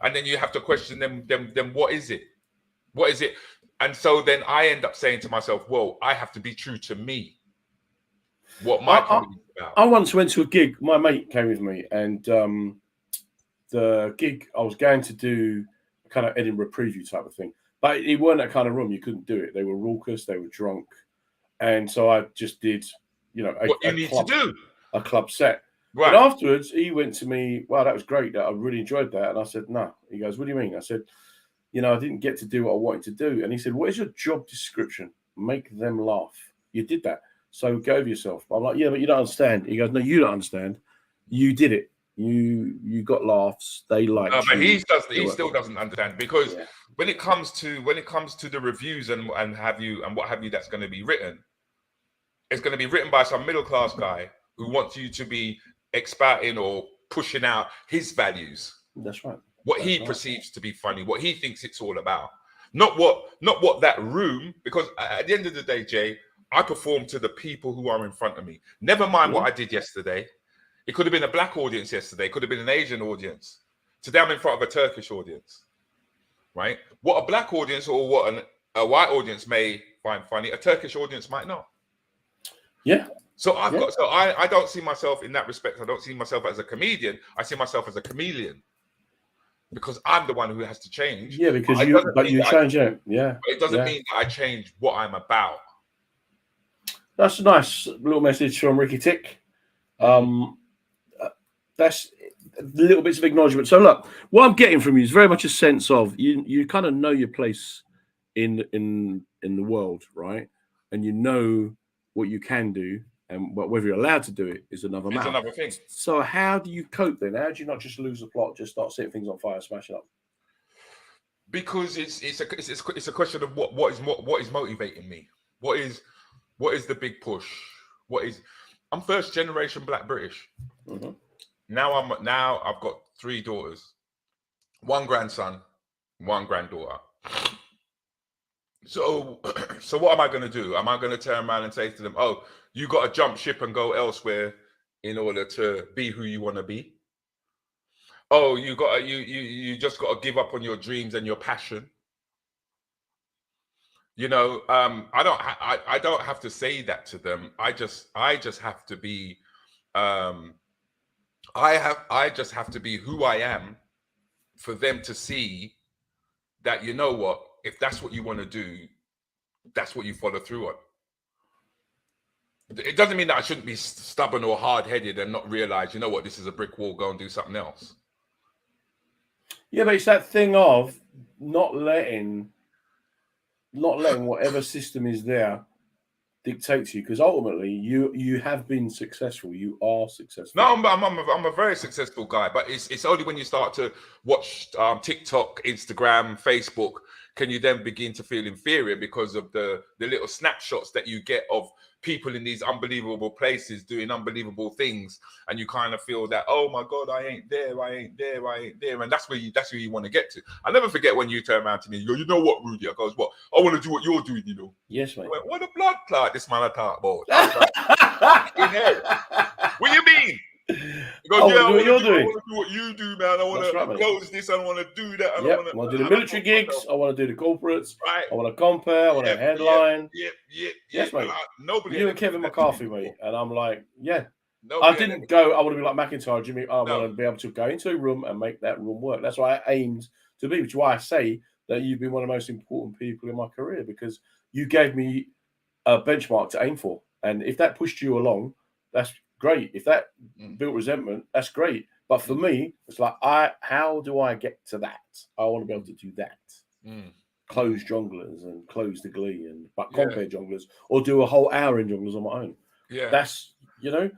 And then you have to question them, what is it? What is it? And so then I end up saying to myself, well, I have to be true to me. What my comedy is about. I once went to a gig. My mate came with me, and the gig I was going to do a kind of Edinburgh preview type of thing. But it weren't that kind of room. You couldn't do it. They were raucous. They were drunk. And so I just did, a club set. Right. But afterwards, he went to me, wow, that was great. I really enjoyed that. And I said, no. He goes, what do you mean? I said, I didn't get to do what I wanted to do. And he said, what is your job description? Make them laugh. You did that. So go over yourself. I'm like, yeah, but you don't understand. He goes, no, you don't understand. You did it. You got laughs. They like. No, but he still doesn't understand, because when it comes to the reviews and what have you, that's going to be written, it's going to be written by some middle class guy who wants you to be expounding or pushing out his values. That's right. What he perceives to be funny, what he thinks it's all about, not what that room. Because at the end of the day, Jay, I perform to the people who are in front of me. Never mind what I did yesterday. It could have been a black audience yesterday. It could have been an Asian audience. Today I'm in front of a Turkish audience, right? What a black audience or what a white audience may find funny, a Turkish audience might not. Yeah. So I don't see myself in that respect. I don't see myself as a comedian. I see myself as a chameleon, because I'm the one who has to change. Yeah, because you change it. Yeah. But it doesn't mean that I change what I'm about. That's a nice little message from Ricky Tick. That's little bits of acknowledgement. So look, what I'm getting from you is very much a sense of you kind of know your place in the world, right? And you know what you can do, and whether you're allowed to do it is another matter. It's another thing. So how do you cope then? How do you not just lose the plot, just start setting things on fire, smash it up? Because it's a question of what is motivating me. What is the big push? I'm first generation Black British. Mm-hmm. Now I've got 3 daughters, 1 grandson, 1 granddaughter. So what am I going to do? Am I going to turn around and say to them, "Oh, you got to jump ship and go elsewhere in order to be who you want to be"? Oh, you just got to give up on your dreams and your passion. I don't have to say that to them. I just have to be. I just have to be who I am, for them to see that, you know what, if that's what you want to do, that's what you follow through on. It doesn't mean that I shouldn't be stubborn or hard-headed and not realize, you know what, this is a brick wall, go and do something else. Yeah, but it's that thing of not letting whatever system is there dictate to you, because ultimately you have been successful. You are successful. No, I'm a very successful guy, but it's only when you start to watch TikTok, Instagram, Facebook, can you then begin to feel inferior because of the little snapshots that you get of people in these unbelievable places doing unbelievable things, and you kind of feel that, oh my God, I ain't there, and that's where you want to get to. I'll never forget when you turn around to me, you go, you know what, Rudy? I goes, what? I want to do what you're doing, you know. Yes, mate. Went, what a blood clot this man I talk about. I was like, fucking hell. What do you mean? He goes, yeah, I want to do what you do, man. I want to close this. I don't want to do that. I want to do the military gigs. I want to do the corporates. Right. I want to compare. I want to headline. Yes, mate. Nobody. You and Kevin McCarthy, mate. And I'm like, yeah. I didn't go. I want to be like McIntyre, Jimmy. I want to be able to go into a room and make that room work. That's why I aimed to be, which is why I say that you've been one of the most important people in my career, because you gave me a benchmark to aim for. And if that pushed you along, that's great. If that built resentment, that's great. But for me, it's like, how do I get to that? I want to be able to do that. Close jonglers and close the glee but compare jonglers, or do a whole hour in jonglers on my own. Yeah, that's and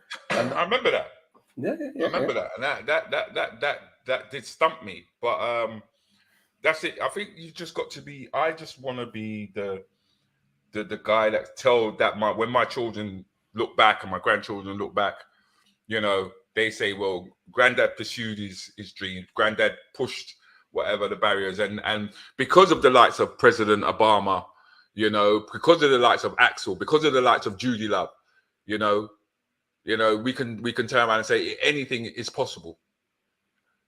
I remember that. Yeah. I remember that, and that did stump me. But that's it. I think you just got to be. I just want to be the guy that tell that when my children look back and my grandchildren look back, they say, well, granddad pursued his dreams. Granddad pushed whatever the barriers. And because of the likes of President Obama, because of the likes of Axel, because of the likes of Judy Love, we can turn around and say anything is possible.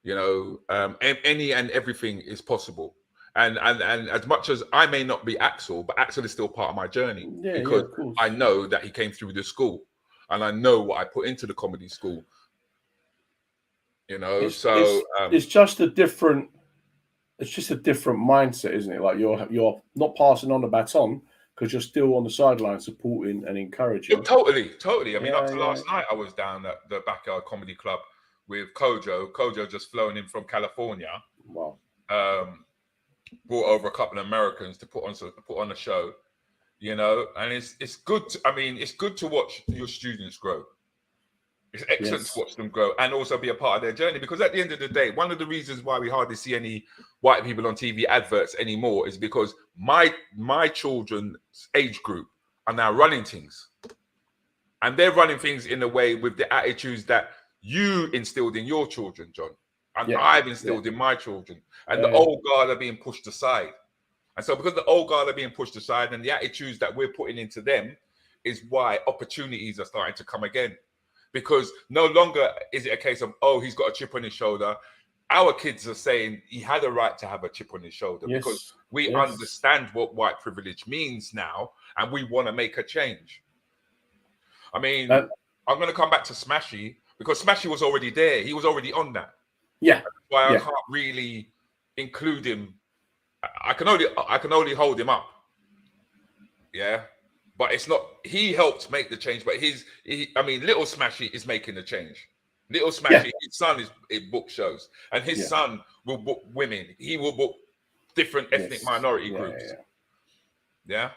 Any and everything is possible. And as much as I may not be Axel, but Axel is still part of my journey, because I know that he came through the school, and I know what I put into the comedy school. It's just a different mindset, isn't it? Like you're not passing on the baton because you're still on the sideline supporting and encouraging. Totally. I mean, up to last night, I was down at the Backyard Comedy Club with Kojo. Kojo just flown in from California. Wow. Brought over a couple of Americans to put on a show, and it's good. It's good to watch your students grow. It's excellent to watch them grow and also be a part of their journey, because at the end of the day, one of the reasons why we hardly see any white people on TV adverts anymore is because my children's age group are now running things, and they're running things in a way with the attitudes that you instilled in your children, John. And I've instilled in my children. And the old guard are being pushed aside. And so because the old guard are being pushed aside and the attitudes that we're putting into them is why opportunities are starting to come again. Because no longer is it a case of, oh, he's got a chip on his shoulder. Our kids are saying he had a right to have a chip on his shoulder, because we understand what white privilege means now, and we want to make a change. I mean, I'm going to come back to Smashy, because Smashy was already there. He was already on that. Yeah. That's why I can't really include him. I can only hold him up. Yeah. But it's not, he helped make the change, but Little Smashy is making the change. Little Smashy, his son is book shows, and his son will book women. He will book different ethnic minority groups. Yeah.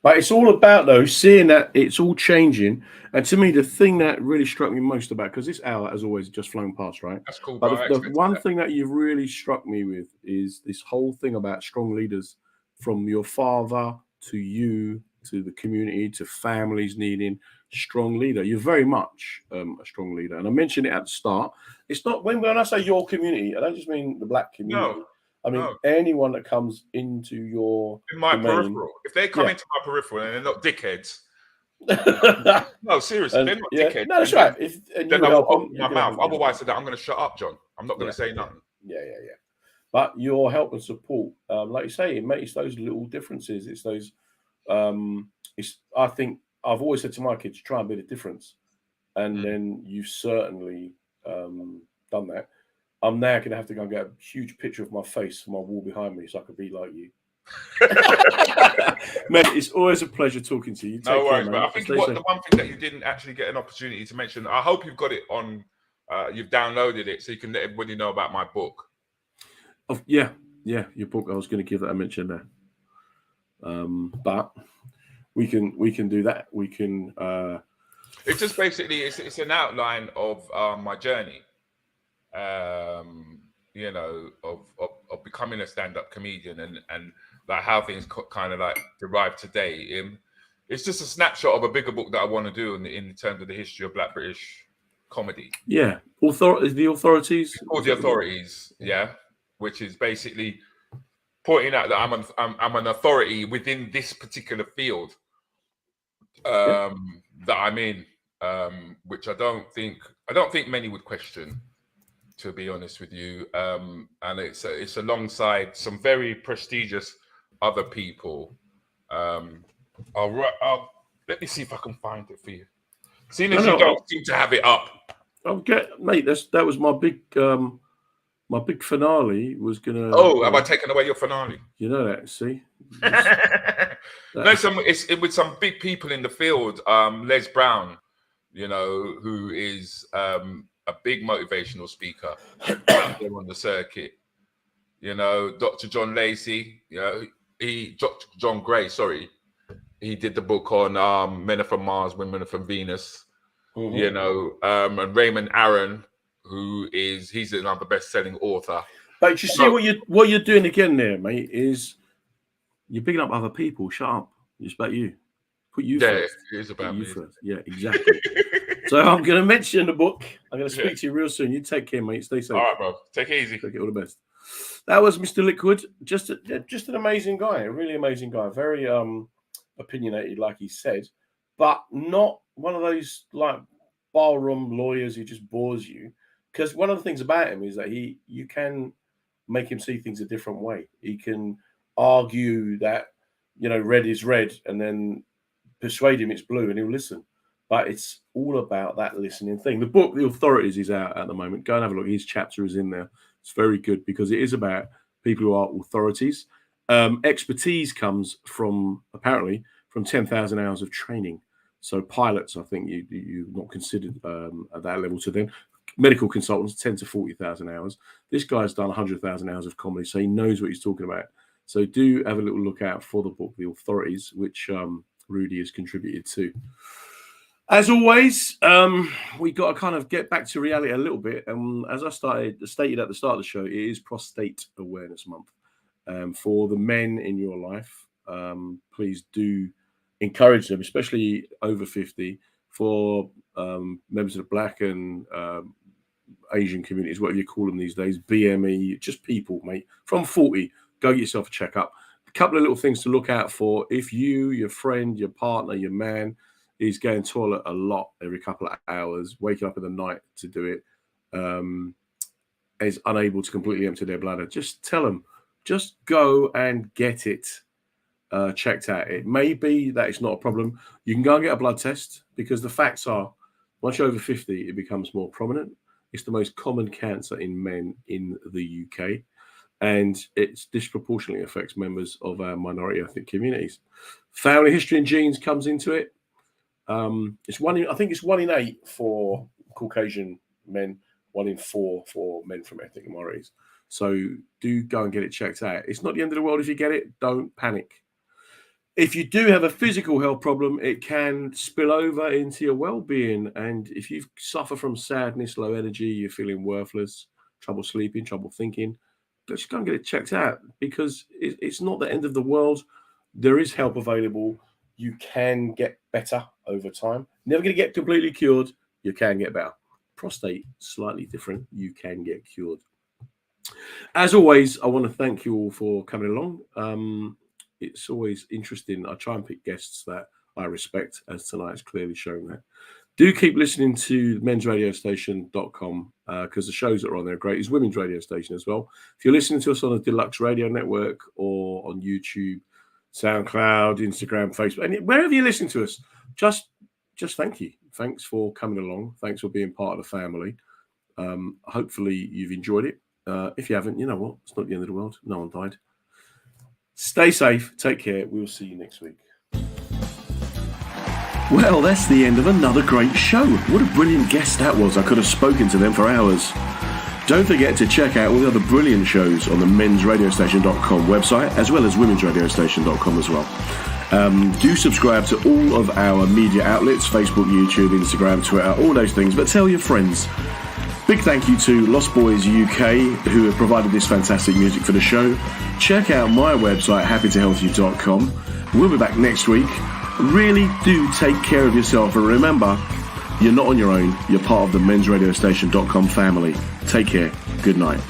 But it's all about, though, seeing that it's all changing. And to me, the thing that really struck me most about, because this hour has always just flown past, right? That's cool. But the one thing that you've really struck me with is this whole thing about strong leaders, from your father to you, to the community, to families needing strong leader. You're very much a strong leader. And I mentioned it at the start. It's not, when I say your community, I don't just mean the black community. No. I mean, anyone that comes into your peripheral. If they come into my peripheral and they're not dickheads, no, seriously, they're not dickheads. No, that's right. Then I will open my mouth. Otherwise, I'm going to shut up, John. I'm not going to say nothing. Yeah. But your help and support, like you say, it makes those little differences. It's those. I think I've always said to my kids, try and be the difference, and then you've certainly done that. I'm now going to have to go and get a huge picture of my face on my wall behind me so I could be like you. Mate, it's always a pleasure talking to you. No worries, but I think the one thing that you didn't actually get an opportunity to mention, I hope you've got it on, you've downloaded it so you can let everybody know about my book. Yeah, your book. I was going to give that a mention there. But we can do that. We can. It's just basically it's an outline of my journey. you know, of becoming a stand-up comedian and like how things kind of like derive today. It's just a snapshot of a bigger book that I want to do in terms of the history of Black British comedy. Yeah, the authorities. It's called The Authorities, yeah, which is basically pointing out that I'm an authority within this particular field that I'm in, which I don't think many would question, to be honest with you. And it's alongside some very prestigious other people. I'll let me see if I can find it for you. Seeing as you don't seem to have it up. Mate. That was my big finale was gonna. Oh, have I taken away your finale? You know that, see? No, it's with some big people in the field. Les Brown, you know, who is a big motivational speaker there on the circuit. You know, Dr. John Lacey, you know, Dr. John Gray, sorry. He did the book on Men Are From Mars, Women Are From Venus. Mm-hmm. You know, and Raymond Aaron, he's another best-selling author. But you see what you're doing again there, mate, is you're picking up other people. Shut up. It's about you. Put you first. It is about me. First. Yeah, exactly. So I'm going to mention the book. I'm going to speak to you real soon. You take care, mate. Stay safe. All right, bro. Take it easy. Take it all the best. That was Mr. Lickwood. Just an amazing guy. A really amazing guy. Very opinionated, like he said, but not one of those like ballroom lawyers who just bores you. Because one of the things about him is that you can make him see things a different way. He can argue that, you know, red is red and then persuade him it's blue and he'll listen. But it's all about that listening thing. The book, The Authorities, is out at the moment. Go and have a look. His chapter is in there. It's very good because it is about people who are authorities. Expertise comes from 10,000 hours of training. So pilots, I think you're not considered at that level to them. Medical consultants, 10 to 40,000 hours. This guy's done 100,000 hours of comedy, so he knows what he's talking about. So do have a little look out for the book, The Authorities, which Rudi has contributed to. As always, we got to kind of get back to reality a little bit. As I stated at the start of the show, it is Prostate Awareness Month. For the men in your life, please do encourage them, especially over 50, for members of the Black and Asian communities, whatever you call them these days, BME, just people, mate, from 40, go get yourself a checkup. A couple of little things to look out for. If you, your friend, your partner, your man is going to toilet a lot every couple of hours, waking up in the night to do it, is unable to completely empty their bladder, just tell them, just go and get it checked out. It may be that it's not a problem. You can go and get a blood test because the facts are, once you're over 50, it becomes more prominent. It's the most common cancer in men in the UK, and it disproportionately affects members of our minority ethnic communities. Family history and genes comes into it. I think it's 1 in 8 for Caucasian men, 1 in 4 for men from ethnic minorities. So do go and get it checked out. It's not the end of the world if you get it. Don't panic. If you do have a physical health problem, it can spill over into your well-being. And if you suffer from sadness, low energy, you're feeling worthless, trouble sleeping, trouble thinking, just go and get it checked out because it's not the end of the world. There is help available. You can get better over time. Never going to get completely cured. You can get better. Prostate, slightly different. You can get cured. As always, I want to thank you all for coming along. It's always interesting. I try and pick guests that I respect, as tonight's clearly shown that. Do keep listening to mensradiostation.com because the shows that are on there are great. It's women's radio station as well. If you're listening to us on the Deluxe Radio Network or on YouTube, SoundCloud, Instagram, Facebook, and wherever you listen to us, just thank you. Thanks for coming along. Thanks for being part of the family. Hopefully you've enjoyed it. If you haven't, you know what? It's not the end of the world. No one died. Stay safe. Take care. We'll see you next week. Well, that's the end of another great show. What a brilliant guest that was. I could have spoken to them for hours. Don't forget to check out all the other brilliant shows on the mensradiostation.com website, as well as womensradiostation.com as well. Do subscribe to all of our media outlets, Facebook, YouTube, Instagram, Twitter, all those things. But tell your friends. Big thank you to Lost Boys UK, who have provided this fantastic music for the show. Check out my website, happytohealthyou.com. We'll be back next week. Really do take care of yourself, and remember, you're not on your own. You're part of the mensradiostation.com family. Take care. Good night.